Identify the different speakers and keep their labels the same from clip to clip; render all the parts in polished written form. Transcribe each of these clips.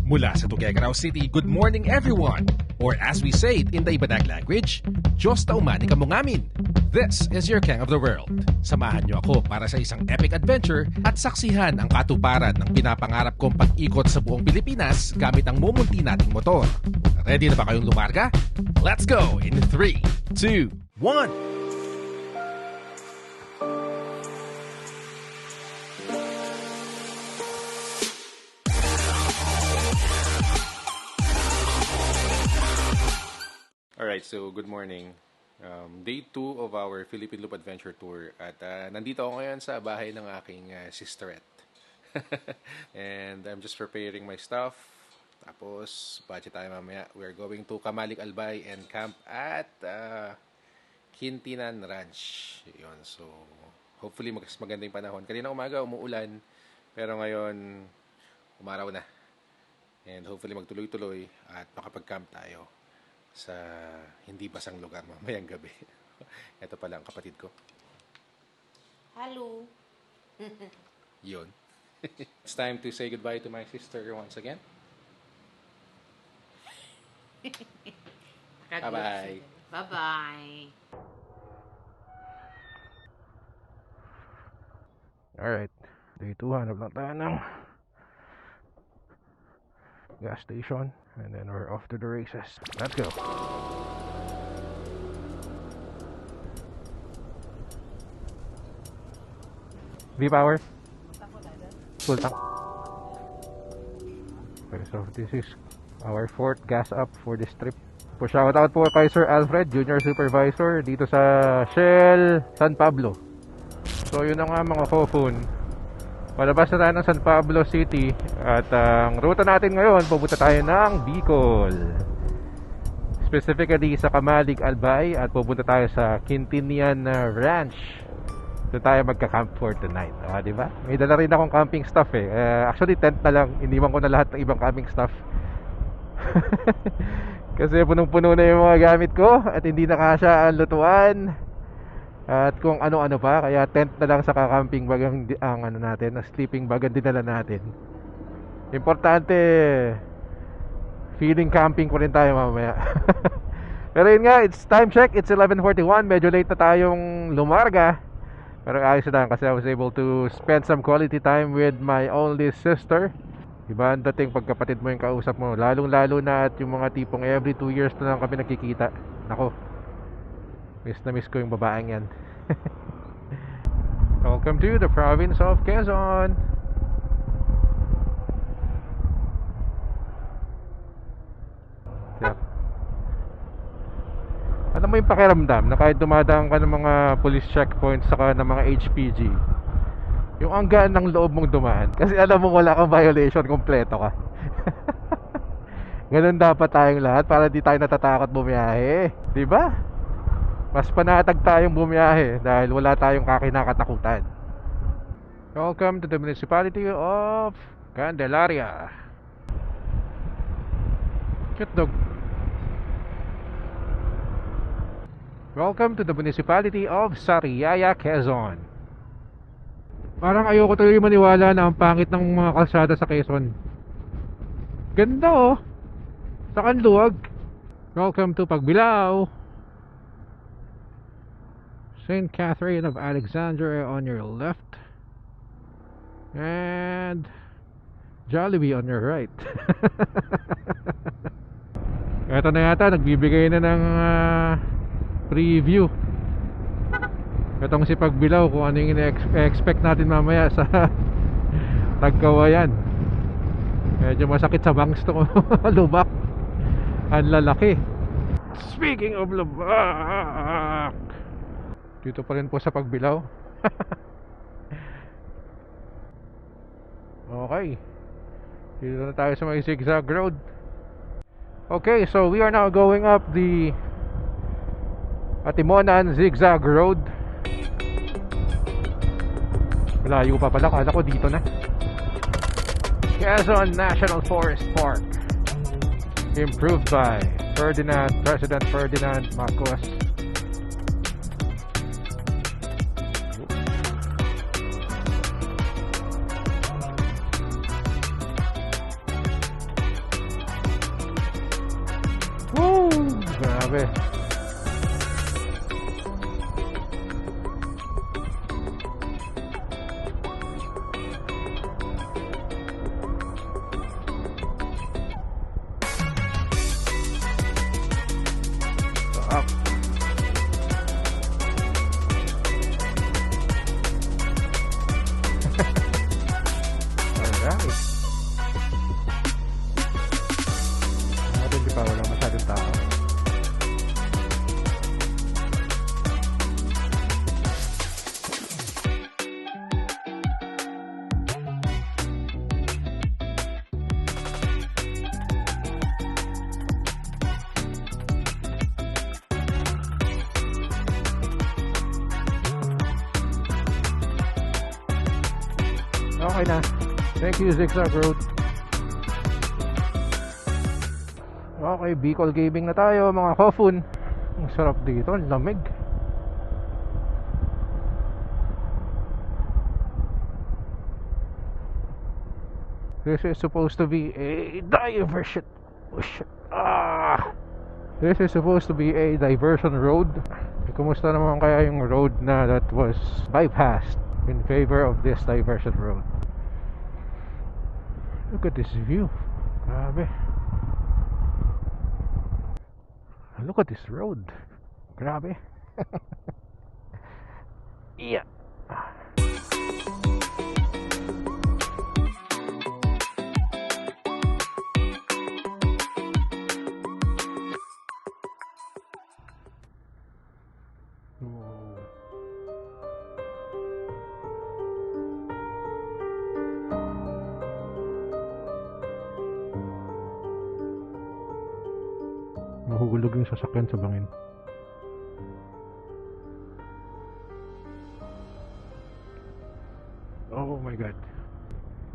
Speaker 1: Mula sa Tuguegarao City, good morning everyone! Or as we say it in the Ibanag language, Diyos taumani ka mo ngamin. This is your King of the World. Samahan niyo ako para sa isang epic adventure at saksihan ang katuparan ng pinapangarap kong pag-ikot sa buong Pilipinas gamit ang mumunti nating motor. Ready na ba kayong lumarga? Let's go in 3, 2, 1! Alright, so good morning. Day 2 of our Philippine Loop Adventure Tour. At nandito ako ngayon sa bahay ng aking sisterette. And I'm just preparing my stuff. Tapos, budget tayo mamaya. We're going to Camalic Albay and camp at Quintinan Ranch. Yun, so hopefully maganda yung panahon. Kanina umaga umuulan, pero ngayon umaraw na. And hopefully magtuloy-tuloy at makapag-camp tayo sa hindi basang lugar mamayang gabi. Ito pala ang kapatid ko.
Speaker 2: Hello.
Speaker 1: Yun. It's time to say goodbye to my sister once again. Bye-bye.
Speaker 2: Bye-bye.
Speaker 3: Alright. Day 2, hanap lang tayo ng gas station. And then we're off to the races. Let's go. V-Power. Full tank. Okay, so this is our fourth gas up for this trip. Po shout out po kay Sir Alfred, Junior Supervisor dito sa Shell San Pablo. So yun na nga mga kofun. Palabas na tayo ng San Pablo City at ang ruta natin ngayon, pupunta tayo ng Bicol. Specifically sa Camalic Albay at pupunta tayo sa Quintinan Ranch. Doon tayo magka-camp for tonight. Diba? May dala rin akong camping stuff eh. Actually tent na lang, iniwan ko na lahat ng ibang camping stuff. Kasi punong-puno na yung mga gamit ko at hindi na kasya ang lutuan. At kung ano-ano pa, kaya tent na lang sa camping bag ang ano natin, sleeping bag ang dinala natin. Importante, feeling camping ko rin tayo mamaya. Pero yun nga, it's time check, it's 11:41, medyo late na tayong lumarga. Pero ayos na lang kasi I was able to spend some quality time with my only sister. Iba ang dating pagkapatid mo yung kausap mo, lalong-lalo na at yung mga tipong every 2 years na lang kami nagkikita. Nako, miss na miss ko yung babaeng yan. Welcome to the province of Quezon. Yeah. Ano mo yung pakiramdam na kahit dumadaan ka ng mga police checkpoints saka ng mga HPG, yung ang gaan ng loob mong dumaan kasi alam mo wala kang violation, kompleto ka. Ganun dapat tayong lahat para di tayo natatakot bumiyahe, di ba? Mas panatag tayong bumiyahe dahil wala tayong kakinakatakutan. Welcome to the municipality of Candelaria. Cute dog. Welcome to the municipality of Sariaya, Quezon. Parang ayoko tuloy maniwala na ang pangit ng mga kalsada sa Quezon. Ganda oh. Sa kanluwag. Welcome to Pagbilao. St. Catherine of Alexandria on your left and Jollibee on your right. Ito na yata, nagbibigay na ng preview itong si Pagbilao kung ano yung expect natin mamaya sa Tagkawayan. Medyo masakit sa bangs to. Lubak ang lalaki. Speaking of lubak, dito pa rin po sa Pagbilao. Okay, dito na tayo sa may zigzag road. Okay, so we are now going up the Atimonan zigzag road. Malayo pa pala, kala ko dito na. Quezon National Forest Park, improved by President Ferdinand Marcos. Grabe. Up. Alright. Hindi pa wala masyadong tao. Okay na. Thank you, Zigzag Road. Okay, Bicol Gaming na tayo mga kofun. Ang sarap dito, ang lamig. This is supposed to be a diversion. Oh shit. This is supposed to be a diversion road. Kumusta naman kaya yung road na that was bypassed in favor of this diversion road? Look at this view. Grabe. Look at this road. Grabe. Yeah. Mahuhulog yung sasakyan sa bangin. Oh my god.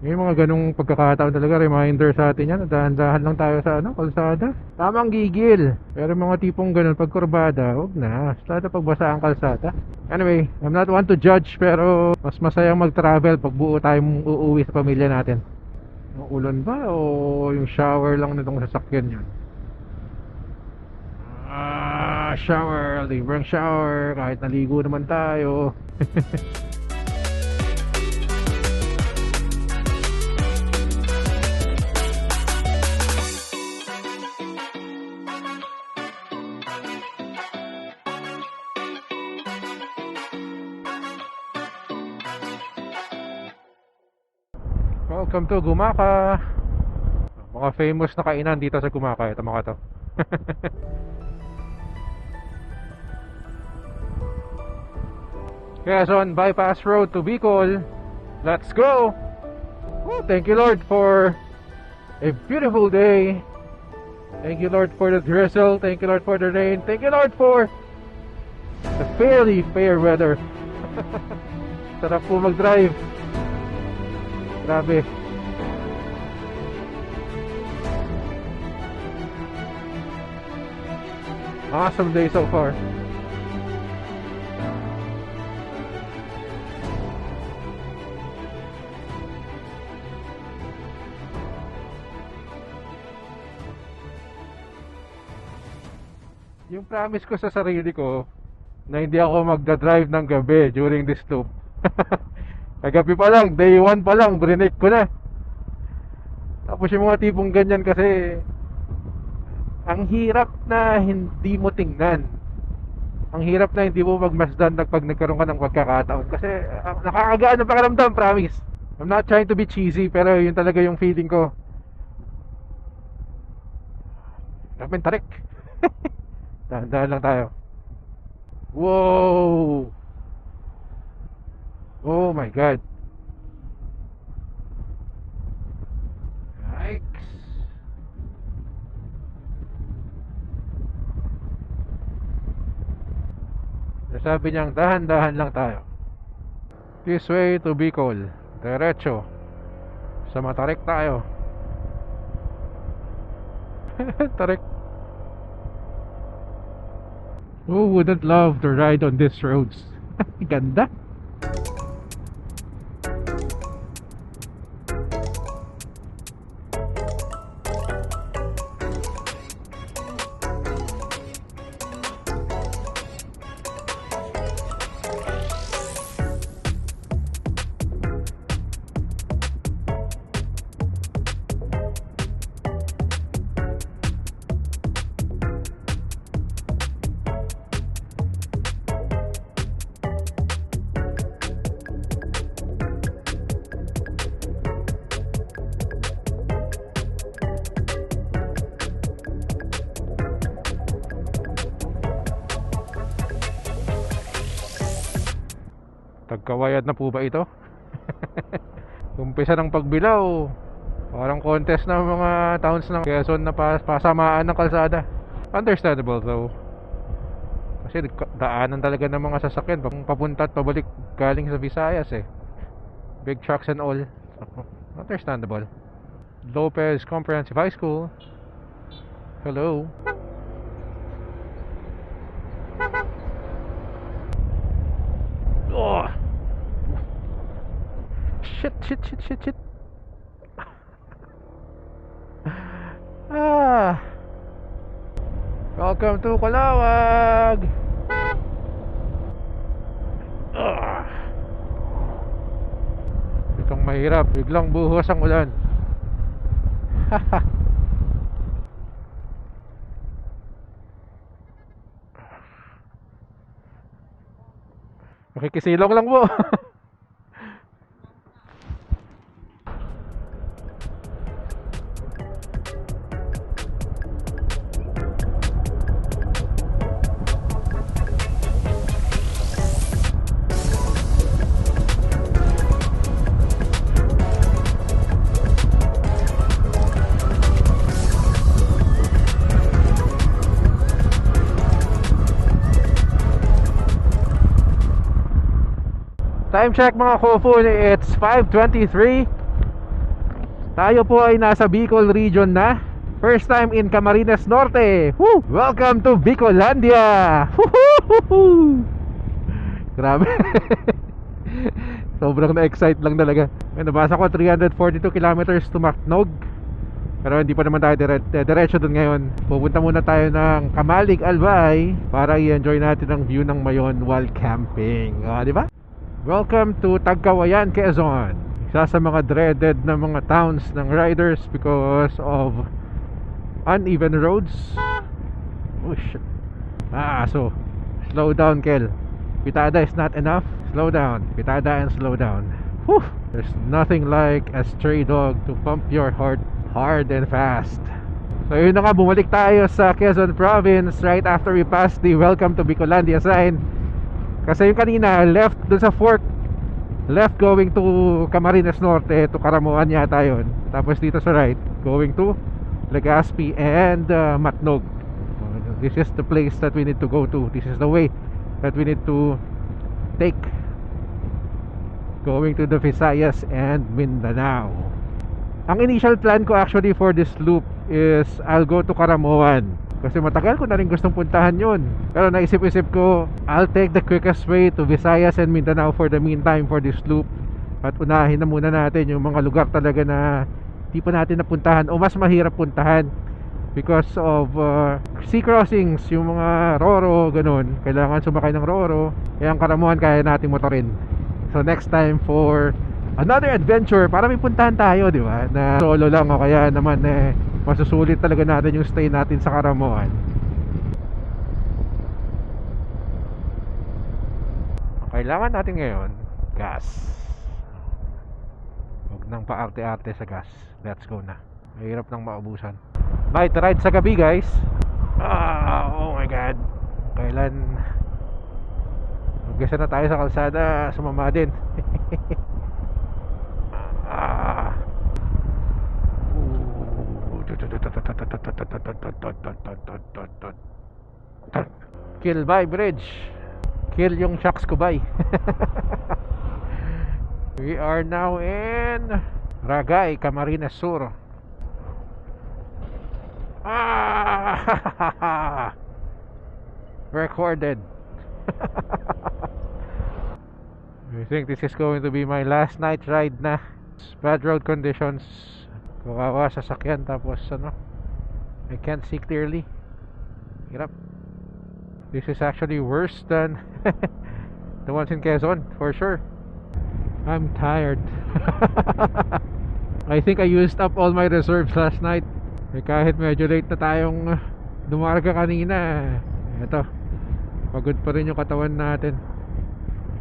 Speaker 3: Yung mga ganong pagkakataon talaga, reminder sa atin yan. Dahan-dahan lang tayo sa kalsada. Tamang gigil. Pero mga tipong ganon pag kurbada, huwag na. Basta pagbasa ang kalsada. Anyway, I'm not one to judge, pero mas masayang mag-travel pag buo tayong uuwi sa pamilya natin. Ulan ba o yung shower lang nitong sasakyan yan? Shower, libreng shower, kahit naligo naman tayo. Welcome to Gumaka. Mga famous na kainan dito sa Gumaka. Ito mga to. Quezon Bypass Road to Bicol. Let's go! Oh, thank you Lord for a beautiful day. Thank you Lord for the drizzle. Thank you Lord for the rain. Thank you Lord for the fairly fair weather. Sarap po mag-drive. Grabe. Awesome day so far. Yung promise ko sa sarili ko na hindi ako magdadrive ng gabi during this loop. Kagabi pa lang, day 1 pa lang, brinik ko na. Tapos yung mga tipong ganyan kasi ang hirap na hindi mo tingnan. Ang hirap na hindi mo magmasdan pag nagkaroon ka ng pagkakataon. Kasi nakakagaan ng pakiramdam, promise. I'm not trying to be cheesy, pero yun talaga yung feeling ko. Daming tarik. Dahan-dahan lang tayo. Wow! Oh my god. Yikes. Sabi niyang dahan-dahan lang tayo. This way to Bicol. Diretso. Sa Matarik tayo. Tarik. Who wouldn't love to ride on these roads? Ganda. Tagkawayan na po ba ito? Umpisa ng pagbilaw, parang contest ng mga towns ng Quezon na pasamaan ng kalsada. Understandable though, kasi daanan talaga ng mga sasakyan papunta at pabalik galing sa Visayas eh. Big trucks and all. Understandable. Lopez Comprehensive High School. Hello. Oh. Shit. Welcome to Calawag. Itong mahirap, biglang buhos ang ulan. Makikisilong lang po. Time check mga Kofu, it's 5:23. Tayo po ay nasa Bicol region na. First time in Camarines Norte. Woo! Welcome to Bicolandia. Woo-hoo-hoo-hoo! Grabe. Sobrang na-excite lang talaga. May nabasa ko 342 kilometers to Macnog. Pero hindi pa naman tayo diretso dun ngayon. Pupunta muna tayo ng Kamalig Albay para i-enjoy natin ang view ng Mayon while camping. Di ba? Welcome to Tagkawayan, Quezon. Isa sa mga dreaded na mga towns ng riders because of uneven roads. Oh shit. So slow down, Kel. Pitada is not enough. Slow down. Pitada and slow down. Whew. There's nothing like a stray dog to pump your heart hard and fast. So yun na nga, bumalik tayo sa Quezon Province right after we passed the Welcome to Bicolandia sign. Kasi yung kanina, left dun sa fork, left going to Camarines Norte, to Caramuan yata yun. Tapos dito sa right, going to Legazpi and Matnog. This is the place that we need to go to. This is the way that we need to take, going to the Visayas and Mindanao. Ang initial plan ko actually for this loop is I'll go to Caramuan, kasi matagal ko na rin gustong puntahan yun. Pero naisip-isip ko, I'll take the quickest way to Visayas and Mindanao for the meantime for this loop. At unahin na muna natin yung mga lugar talaga na di pa natin napuntahan o mas mahirap puntahan because of sea crossings, yung mga Roro, ganun. Kailangan sumakay ng Roro. Kaya ang Caramuan kaya natin motorin. So next time for another adventure, para may puntahan tayo, di ba? Na solo lang o kaya naman masusulit talaga natin yung stay natin sa Caramuan. Kailangan natin ngayon gas. Huwag nang paarte-arte sa gas. Let's go na. Mahirap nang maubusan. Night ride sa gabi, guys. Oh my god. Kailan mag-gasa na tayo sa kalsada, sumama din. Kill by bridge. Kill yung shocks ko by. We are now in Ragay, Camarines Sur. Recorded. I think this is going to be my last night ride na. Bad road conditions, kawawa sa sakyan, tapos I can't see clearly. Hirap. This is actually worse than the ones in Quezon, for sure. I'm tired. I think I used up all my reserves last night. Kahit medyo late na tayong dumarga kanina, eto, pagod pa rin yung katawan natin.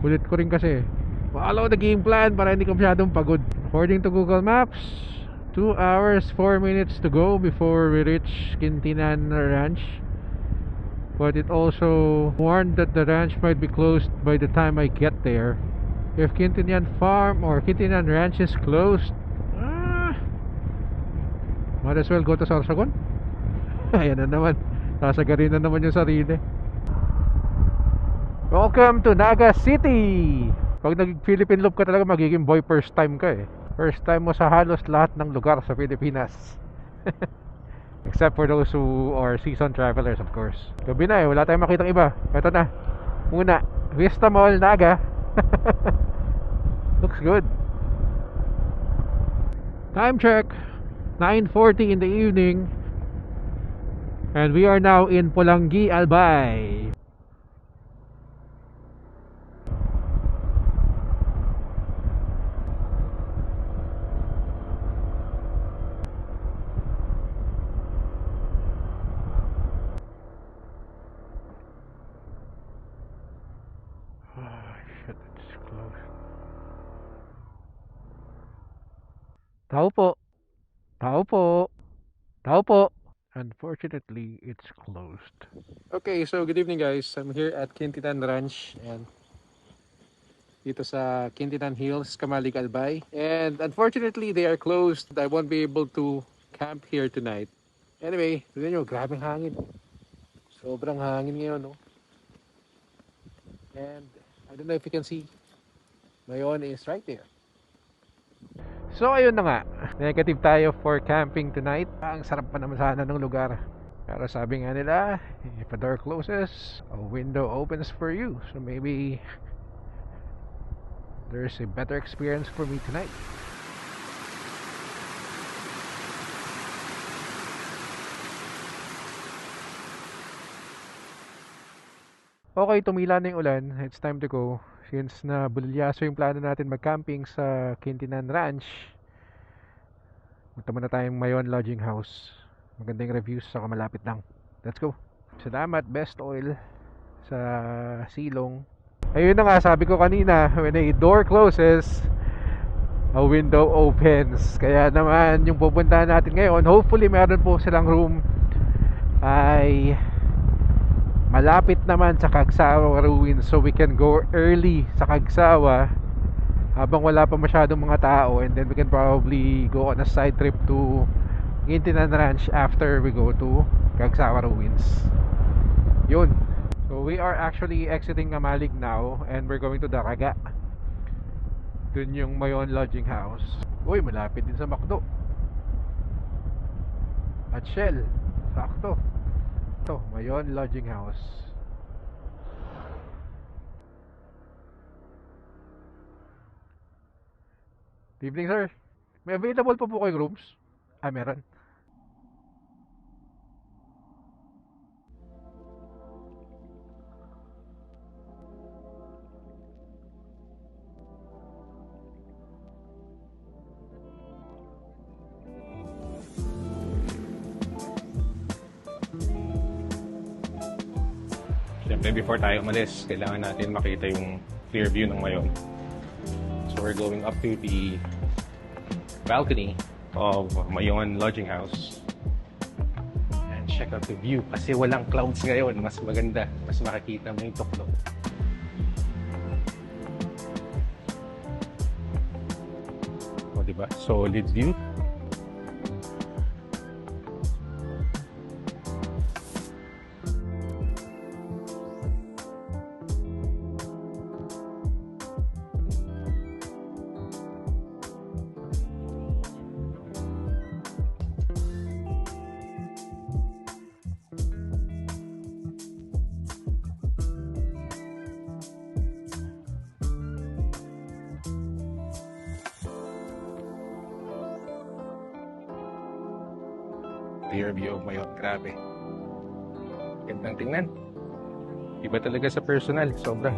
Speaker 3: Kulit ko rin kasi follow the game plan para hindi ko masyadong pagod. According to Google Maps, 2 hours 4 minutes to go before we reach Quintinan Ranch. But it also warned that the ranch might be closed by the time I get there. if Quintinan Farm or Quintinan Ranch is closed, might as well go to Sorsogon. Ayan na naman, sasagarin na naman yung sarili. Welcome to Naga City. Pag nag-Philippine Loop ka talaga, magiging boy first time ka eh. First time mo sa halos lahat ng lugar sa Pilipinas. Except for those who are season travelers, of course. Gabi na eh, wala tayong makitang iba. Ito na, muna, Vista Mall, Naga. Looks good. Time check, 9:40 in the evening. And we are now in Pulangi, Albay. Tao po. Tao po. Tao po. Unfortunately, it's closed. Okay, so good evening guys. I'm here at Quintinan Ranch and dito sa Quintinan Hills, Kamalig, Albay. And unfortunately, they are closed. I won't be able to camp here tonight. Anyway, tignan nyo, grabing hangin. Sobrang hangin ngayon, no? And I don't know if you can see, Mayon is right there. So ayun na nga, negative tayo for camping tonight. Ang sarap pa naman sana ng lugar. Pero sabi nga nila, if a door closes, a window opens for you. So maybe there's a better experience for me tonight. Okay, tumila na yung ulan. It's time to go. Since na bulilyaso yung plano natin mag-camping sa Quintinan Ranch, punta muna tayong Mayon Lodging House. Magandang reviews, saka malapit lang. Let's go. Salamat, Best Oil sa silong. Ayun na nga, sabi ko kanina, when a door closes, a window opens. Kaya naman yung pupuntahan natin ngayon, hopefully meron po silang room, ay malapit naman sa Cagsawa Ruins, so we can go early sa Cagsawa habang wala pa masyadong mga tao, and then we can probably go on a side trip to Quintinan Ranch after we go to Cagsawa Ruins. Yun. So we are actually exiting Kamalig now and we're going to Daraga. Dun yung Mayon Lodging House. Uy, malapit din sa McDo at Shell. Sakto. Ito, Mayon Lodging House. Good evening, sir. May available pa po kayong rooms? Ah, meron.
Speaker 2: Siyempre, before tayo umalis, kailangan natin makita yung clear view ng Mayon. So we're going up to the balcony of Mayon Lodging House and check out the view. Kasi walang clouds ngayon, mas maganda, mas makikita mo yung tuklo. O diba? Solid view. Clear view of Mayon. Grabe. Gandang tingnan. Iba talaga sa personal. Sobra.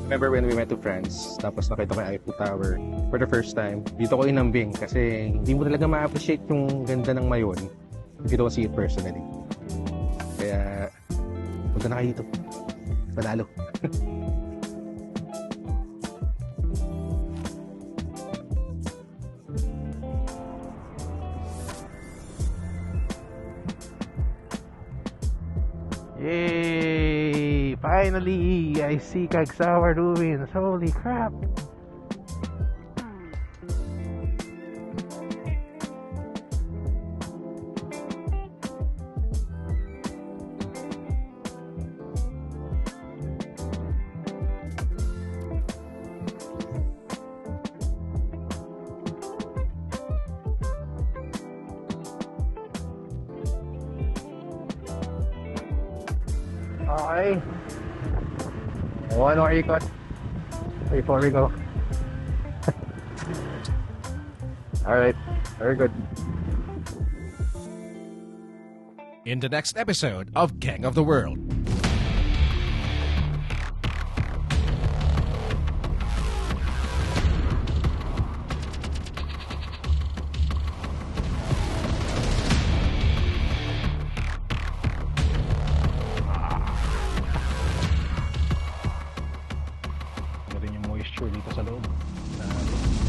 Speaker 2: Remember when we went to France, tapos nakita ko yung Eiffel Tower for the first time, dito ko inambing kasi hindi mo talaga ma-appreciate yung ganda ng Mayon if you don't see it personally. Kaya, punta na kayo dito. Panalo.
Speaker 3: Yay! Finally, I see Cagsawa Ruins. Holy crap!
Speaker 2: Okay. One more ikot before we go. Alright, very good.
Speaker 1: In the next episode of Gang of the World.